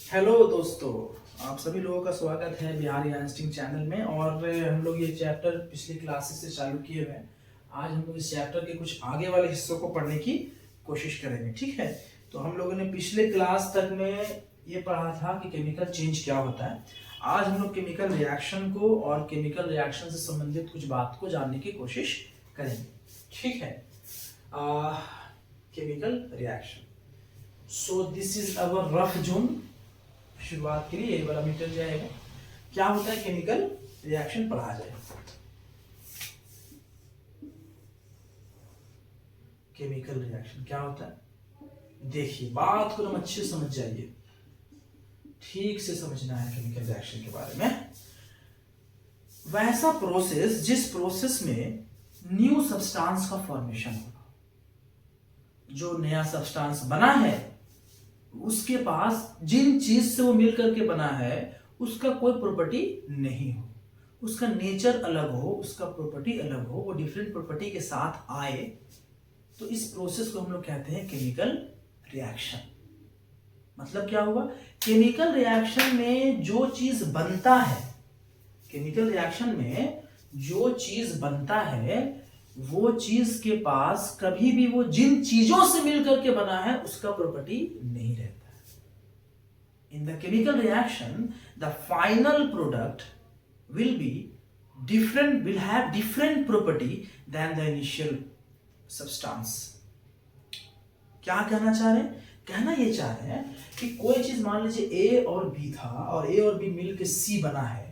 Hello दोस्तों, आप सभी लोगों का स्वागत है बिहारी इंस्टिंक्ट चैनल में। और हम लोग ये चैप्टर पिछली क्लासेस से चालू किए हुए हैं। आज हम लोग इस चैप्टर के कुछ आगे वाले हिस्सों को पढ़ने की कोशिश करेंगे, ठीक है। तो हम लोगों ने पिछले क्लास तक में ये पढ़ा था कि केमिकल चेंज क्या होता है। आज हम लोग केमिकल रिएक्शन को और केमिकल रिएक्शन से संबंधित कुछ बात को जानने की कोशिश करेंगे, ठीक है। Chemical reaction, so this is our rough zone. शुरुआत के लिए ये वाला मीटर जाएगा। क्या होता है केमिकल रिएक्शन पढ़ा जाएगा। केमिकल रिएक्शन क्या होता है, देखिए बात को हम अच्छे से समझ जाइए, ठीक से समझना है केमिकल रिएक्शन के बारे में। वैसा प्रोसेस जिस प्रोसेस में न्यू सब्सटेंस का फॉर्मेशन होगा। जो नया सब्सटेंस बना है उसके पास जिन चीज से वो मिल करके बना है उसका कोई प्रॉपर्टी नहीं हो, उसका नेचर अलग हो, उसका प्रॉपर्टी अलग हो, वो डिफरेंट प्रॉपर्टी के साथ आए, तो इस प्रोसेस को हम लोग कहते हैं केमिकल रिएक्शन। मतलब क्या हुआ, केमिकल रिएक्शन में जो चीज बनता है, केमिकल रिएक्शन में जो चीज बनता है वो चीज के पास कभी भी वो जिन चीजों से मिलकर के बना है उसका प्रॉपर्टी नहीं रहता है। In the chemical reaction the final product will be different, will have different property than the initial substance. क्या कहना चाह रहे हैं, कहना ये चाह रहे हैं कि कोई चीज मान लीजिए ए और बी था और ए और बी मिलकर सी बना है,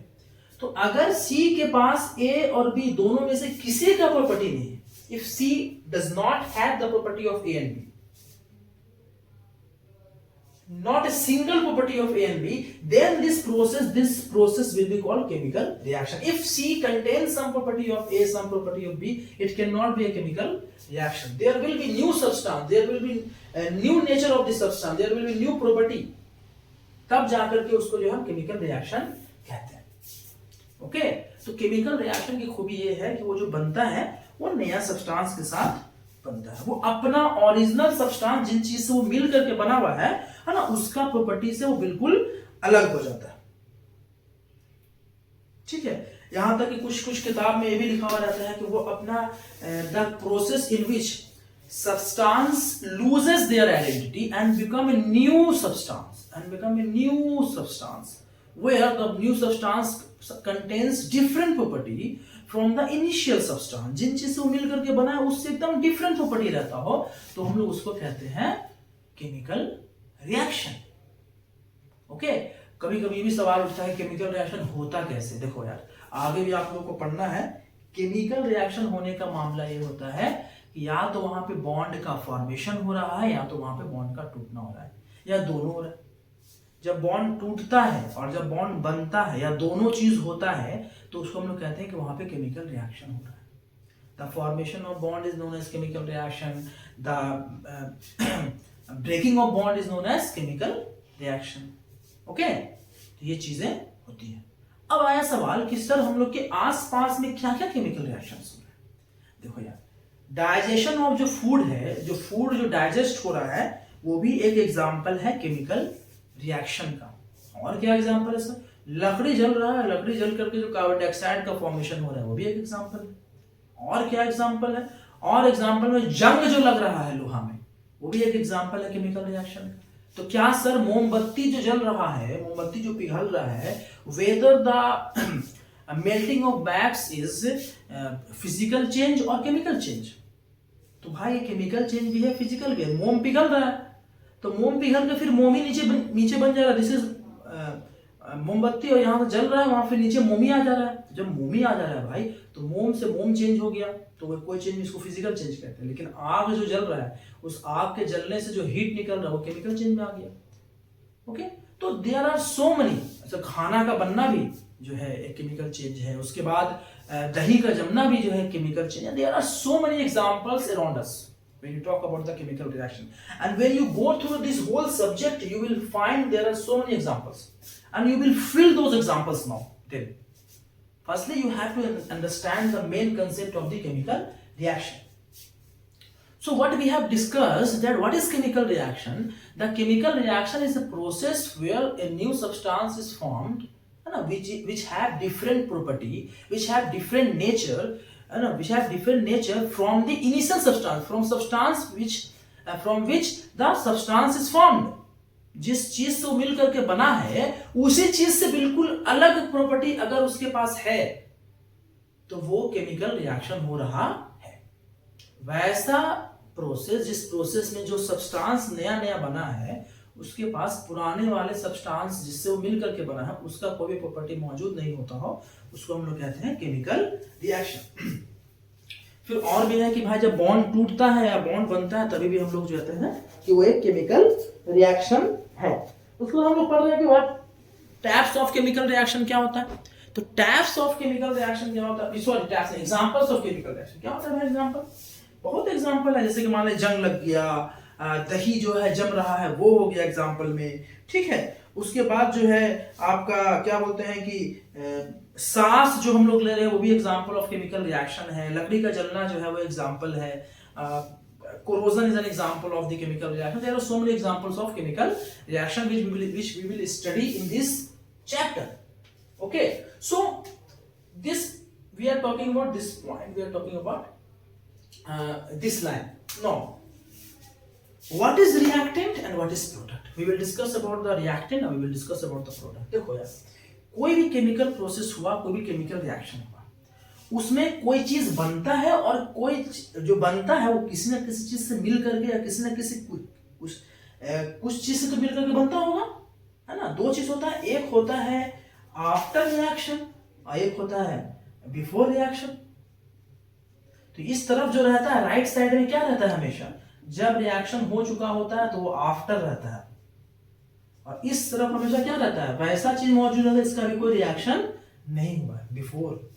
तो अगर C के पास A और B दोनों में से किसी का प्रॉपर्टी नहीं है, if C does not have the property of A and B, not a single property of A and B, then this process will be called chemical reaction. If C contains some property of A, some property of B, it cannot be a chemical reaction. There will be new substance, there will be a new nature of the substance, there will be new property, तब जाकर के उसको जो हम chemical reaction कहते हैं। Okay, तो chemical reaction की खूबी ये है कि वो जो बनता है वो नया सब्सटेंस के साथ बनता है। वो अपना ओरिजिनल सब्सटेंस जिन चीज से वो मिल करके बना हुआ है ना, उसका प्रॉपर्टी से वो बिल्कुल अलग हो जाता है, ठीक है। यहां तक कि कुछ किताब में ये भी लिखा हुआ रहता है कि वो अपना the process in which substance loses their identity and become a new substance where the new substance contains different property from the initial substance। जिन चीज से वो मिल करके बना है उससे एकदम डिफरेंट प्रॉपर्टी रहता हो तो हम लोग उसको कहते हैं केमिकल रिएक्शन। ओके, कभी कभी भी सवाल उठता है केमिकल रिएक्शन होता कैसे। देखो यार, आगे भी आप लोगों को पढ़ना है। केमिकल रिएक्शन होने का मामला ये होता है कि या तो वहां पे बॉन्ड का फॉर्मेशन हो रहा है या तो वहां पे बॉन्ड का टूटना हो रहा है या दोनों हो रहा है। जब बॉन्ड टूटता है और जब बॉन्ड बनता है या दोनों चीज होता है तो उसको हम लोग कहते हैं कि वहां पे केमिकल रिएक्शन हो रहा है। The formation of bond is known as chemical reaction, the breaking of bond is known as chemical reaction. Okay, तो ये चीजें होती हैं। अब आया सवाल कि सर हम लोग के आसपास में क्या क्या केमिकल रिएक्शन हो रहे हैं। देखो यार, डाइजेशन ऑफ जो फूड है, जो फूड जो डाइजेस्ट हो रहा है वो भी एक एग्जाम्पल है केमिकल रिएक्शन का। और क्या एग्जांपल है सर, लकड़ी जल रहा है, लकड़ी जल करके जो कार्बन डाइऑक्साइड का फॉर्मेशन हो रहा है वो भी एक एग्जांपल है। और क्या एग्जांपल है, और एग्जांपल में जंग जो लग रहा है लोहा में वो भी एक एग्जांपल है केमिकल रिएक्शन का। तो क्या सर मोमबत्ती जो जल रहा है, मोमबत्ती जो पिघल रहा है, whether the melting of wax is physical change और केमिकल चेंज। तो भाई केमिकल चेंज भी है, फिजिकल भी है। मोम पिघल रहा है तो मोम पिघल के फिर मोम ही नीचे बन जाएगा। दिस इज मोमबत्ती और यहाँ जल रहा है, वहां फिर नीचे मोम ही आ जा रहा है। जब मोम ही आ जा रहा है भाई तो मोम से मोम चेंज हो गया, तो कोई चेंज इसको फिजिकल चेंज कहते हैं। लेकिन आग जो जल रहा है उस आग के जलने से जो हीट निकल रहा है वो केमिकल चेंज में आ गया। ओके, तो देयर आर सो मेनी। अच्छा, खाना का बनना भी जो है एक केमिकल चेंज है। उसके बाद दही का जमना भी जो है केमिकल चेंज है। There are so many examples around us when you talk about the chemical reaction, and when you go through this whole subject you will find there are so many examples and you will fill those examples now. Then firstly you have to understand the main concept of the chemical reaction. So what we have discussed that what is chemical reaction? The chemical reaction is a process where a new substance is formed, which have different property, which have different nature, from the initial substance, from which the substance is formed. जिस चीज से वो मिल करके बना है उसी चीज से बिल्कुल अलग प्रॉपर्टी अगर उसके पास है तो वो केमिकल रिएक्शन हो रहा है। वैसा प्रोसेस, जिस प्रोसेस में जो सब्सटेंस नया नया बना है उसके पास पुराने वाले सब्सटेंस जिससे वो मिल करके बना है उसका कोई भी प्रॉपर्टी मौजूद नहीं होता हो, उसको हम लोग कहते हैं केमिकल रिएक्शन। फिर और भी है कि भाई जब बॉन्ड टूटता है या बॉन्ड बनता है तभी भी हम लोग जो कहते हैं कि वो एक केमिकल रिएक्शन है। उसको हम लोग पढ़ रहे हैं कि what types of chemical reaction क्या होता है। तो टाइप्स ऑफ केमिकल रिएक्शन क्या होता है, sorry types, examples of chemical reaction क्या होता है। एग्जांपल बहुत एग्जांपल है, जैसे कि मान लीजिए जंग लग गया, दही जो है जम रहा है, वो हो गया एग्जांपल में, ठीक है। उसके बाद जो है आपका क्या बोलते हैं कि सांस जो हम लोग ले रहे हैं वो भी एग्जांपल ऑफ केमिकल रिएक्शन है। लकड़ी का जलना जो है वो एग्जांपल है। corrosion is an example of the chemical reaction. There are so many examples of chemical reaction which we will study in this chapter. Okay, so this we are talking about this point, we are talking about this line. Now what is reactant and what is product? We will discuss about the reactant and we will discuss about the product. देखो यार, कोई भी chemical process हुआ, कोई भी chemical reaction हुआ, उसमें कोई चीज बनता है और कोई जो बनता है वो किसी न किसी चीज से मिल करके या किसी न किसी कुछ चीज से तो मिल करके बनता होगा, है ना। दो चीज होता है, एक होता है आफ्टर रिएक्शन और एक होता है बिफोर रिएक्शन। तो इस तरफ जो रहता है राइट साइड में क्या रहता है, हमेशा जब रिएक्शन हो चुका होता है तो वो आफ्टर रहता है, और इस तरफ हमेशा क्या रहता है, वैसा चीज मौजूद है इसका भी कोई रिएक्शन नहीं हुआ है, बिफोर।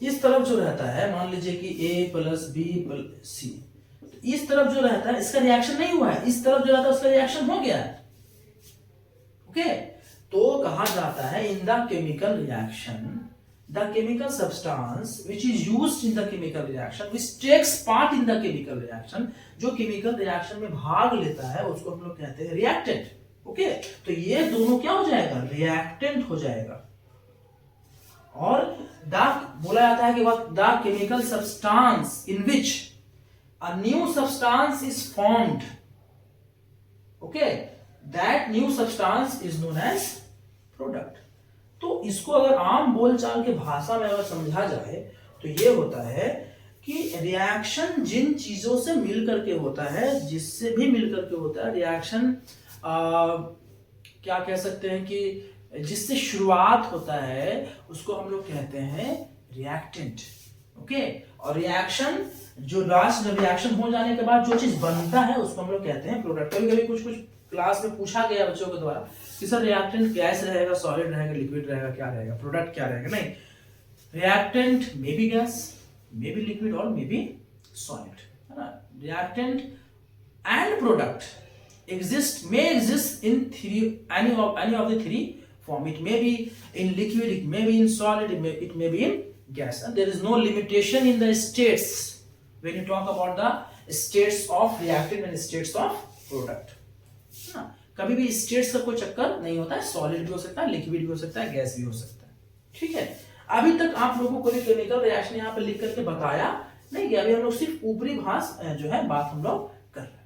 इस तरफ जो रहता है, मान लीजिए कि A प्लस बी प्लस सी, तो इस तरफ जो रहता है इसका रिएक्शन नहीं हुआ है, इस तरफ जो रहता है उसका रिएक्शन हो गया है। ओके, तो कहा जाता है in the chemical reaction the chemical substance which is used in the chemical reaction which takes part in the chemical reaction, जो केमिकल रिएक्शन में भाग लेता है उसको हम लोग कहते हैं रिएक्टेंट। ओके, तो ये दोनों क्या हो जाएगा, रिएक्टेंट हो जाएगा। और बोला जाता है कि the chemical substance in which a new substance is formed, okay, that new substance is known as product. तो इसको अगर आम बोलचाल के भाषा में अगर समझा जाए तो ये होता है कि रिएक्शन जिन चीजों से मिल करके होता है, जिससे भी मिल करके होता है रिएक्शन, क्या कह सकते हैं कि जिससे शुरुआत होता है उसको हम लोग कहते हैं रिएक्टेंट। ओके, और रिएक्शन जो लास्ट में रिएक्शन हो जाने के बाद जो चीज बनता है उसको हम लोग कहते हैं प्रोडक्ट। कभी कभी कुछ क्लास में पूछा गया बच्चों के द्वारा कि सर रिएक्टेंट गैस रहेगा, सॉलिड रहेगा, लिक्विड रहेगा, क्या रहेगा, प्रोडक्ट क्या रहेगा। नहीं, reactant may be gas, may be liquid और मे बी सॉलिड, है ना। Reactant and product may exist in any of the three form. It may be in liquid, it may be in solid, it may be in gas, and there is no limitation in the states when you talk about the states of reactant and states of product. ना, कभी भी states का कोई चक्कर नहीं होता है, solid भी हो सकता है, लिक्विड भी हो सकता है, गैस भी हो सकता है। ठीक है, अभी तक आप लोगों को केमिकल रिएक्शन यहाँ पे लिख करके बताया नहीं गया, अभी हम लोग सिर्फ ऊपरी भास जो है बात हम लोग कर रहे हैं।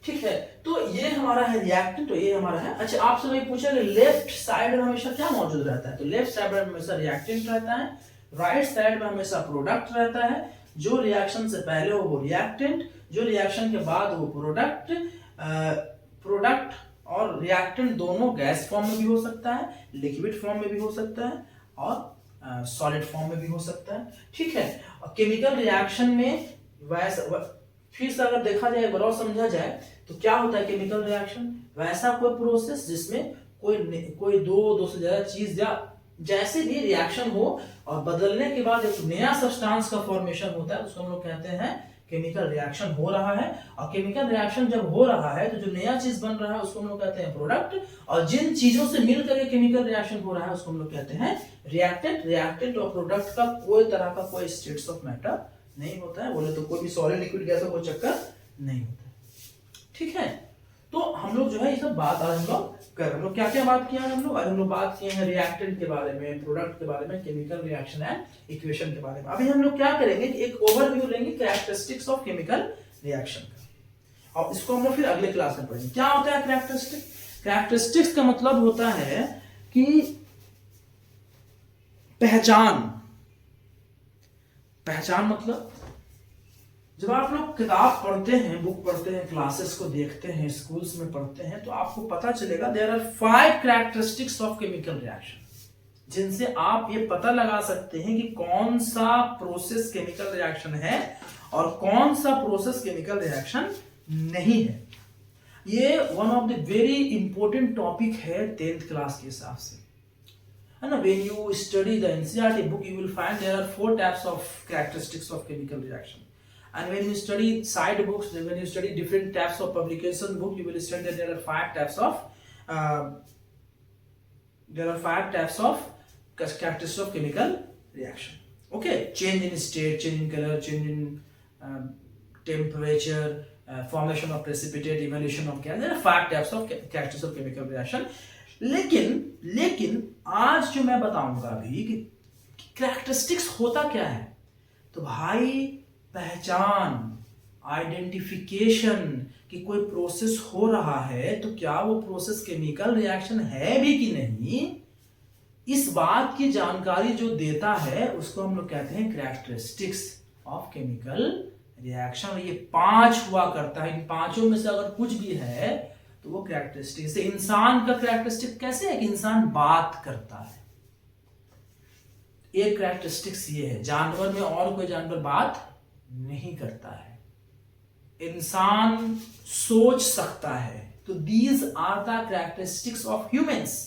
ठीक है, तो ये हमारा है रिएक्टेंट, तो ये हमारा है। अच्छा, आपसे वही पूछा कि लेफ्ट साइड में हमेशा क्या मौजूद रहता है, तो लेफ्ट साइड में हमेशा रिएक्टेंट रहता है, राइट साइड में हमेशा प्रोडक्ट रहता है। जो रिएक्शन से पहले हो वो रिएक्टेंट, जो रिएक्शन के बाद वो प्रोडक्ट। प्रोडक्ट और रिएक्टेंट दोनों गैस फॉर्म में भी हो सकता है, लिक्विड फॉर्म में भी हो सकता है और सॉलिड फॉर्म में भी हो सकता है। ठीक है, और केमिकल रिएक्शन में वैसा फिर से अगर देखा जाए, गौर समझा जाए तो क्या होता है केमिकल रिएक्शन, वैसा कोई प्रोसेस जिसमें कोई दो से ज्यादा चीज या जैसे भी रिएक्शन हो और बदलने के बाद एक नया सब्सटेंस का फॉर्मेशन होता है, उसको हम लोग कहते हैं केमिकल रिएक्शन हो रहा है। और केमिकल रिएक्शन जब हो रहा है तो जो नया चीज बन रहा है उसको हम लोग कहते हैं प्रोडक्ट, और जिन चीजों से मिलकर केमिकल रिएक्शन हो रहा है उसको हम लोग कहते हैं रिएक्टेंट। रिएक्टेंट और प्रोडक्ट का कोई तरह का कोई स्टेट्स ऑफ मैटर नहीं होता है, बोले तो कोई भी सॉलिड लिक्विड गैस का कोई चक्कर नहीं होता है। ठीक है, तो हम लोग जो है ये सब बात आज हम लोग कर रहे हैं। हम लोग क्या क्या बात किया है हम लोग? आज हम लोग बात किए हैं रिएक्टेंट के बारे में, प्रोडक्ट के बारे में, केमिकल रिएक्शन एंड इक्वेशन के बारे में। अभी हम लोग क्या करेंगे कि एक ओवरव्यू लेंगे कैरेक्टरिस्टिक्स ऑफ केमिकल रिएक्शन का, और इसको हम लोग फिर अगले क्लास में पढ़ेंगे। क्या होता है कैरेक्टरिस्टिक? कैरेक्टरिस्टिक्स का मतलब होता है कि पहचान। पहचान मतलब जब आप लोग किताब पढ़ते हैं, बुक पढ़ते हैं, क्लासेस को देखते हैं, स्कूल्स में पढ़ते हैं, तो आपको पता चलेगा there are 5 characteristics of chemical reaction, जिनसे आप ये पता लगा सकते हैं कि कौन सा प्रोसेस केमिकल रिएक्शन है और कौन सा प्रोसेस केमिकल रिएक्शन नहीं है। ये one of the very important topic है 10th क्लास के हिसाब से, है ना। When you study the NCERT book, you will find there are 4 types of characteristics of chemical reaction. And when you study side books, when you study different types of publication book, you will study that there are 5 types of characteristics of chemical reaction. Okay, change in state, change in color, change in temperature, formation of precipitate, evolution of gas. There are 5 types of characteristics of chemical reaction. लेकिन आज जो मैं बताऊंगा अभी कि characteristics होता क्या है, तो भाई पहचान, आइडेंटिफिकेशन कि कोई प्रोसेस हो रहा है तो क्या वो प्रोसेस केमिकल रिएक्शन है भी कि नहीं, इस बात की जानकारी जो देता है उसको हम लोग कहते हैं कैरेक्टरिस्टिक्स ऑफ केमिकल रिएक्शन। ये 5 हुआ करता है, इन 5 में से अगर कुछ भी है तो वो कैरेक्टरिस्टिक। जैसे इंसान का कैरेक्टरिस्टिक कैसे है कि इंसान बात करता है, एक कैरेक्टरिस्टिक्स ये है। जानवर में और कोई जानवर बात नहीं करता है, इंसान सोच सकता है। तो these are the characteristics of humans.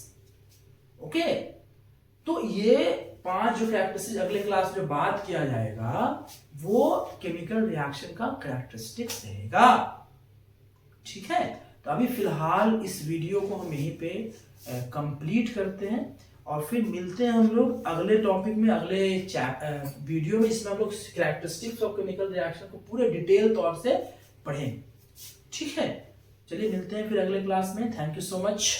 Okay, तो ये 5 जो कैरेक्टरिस्टिक्स अगले क्लास में बात किया जाएगा वो केमिकल रिएक्शन का कैरेक्टरिस्टिक्स रहेगा। ठीक है, तो अभी फिलहाल इस वीडियो को हम यहीं पे कंप्लीट करते हैं और फिर मिलते हैं हम लोग अगले टॉपिक में, अगले वीडियो में। इसमें हम लोग कैरेक्टरिस्टिक्स ऑफ केमिकल रिएक्शन को पूरे डिटेल तौर से पढ़ेंगे। ठीक है, चलिए मिलते हैं फिर अगले क्लास में। Thank you so much.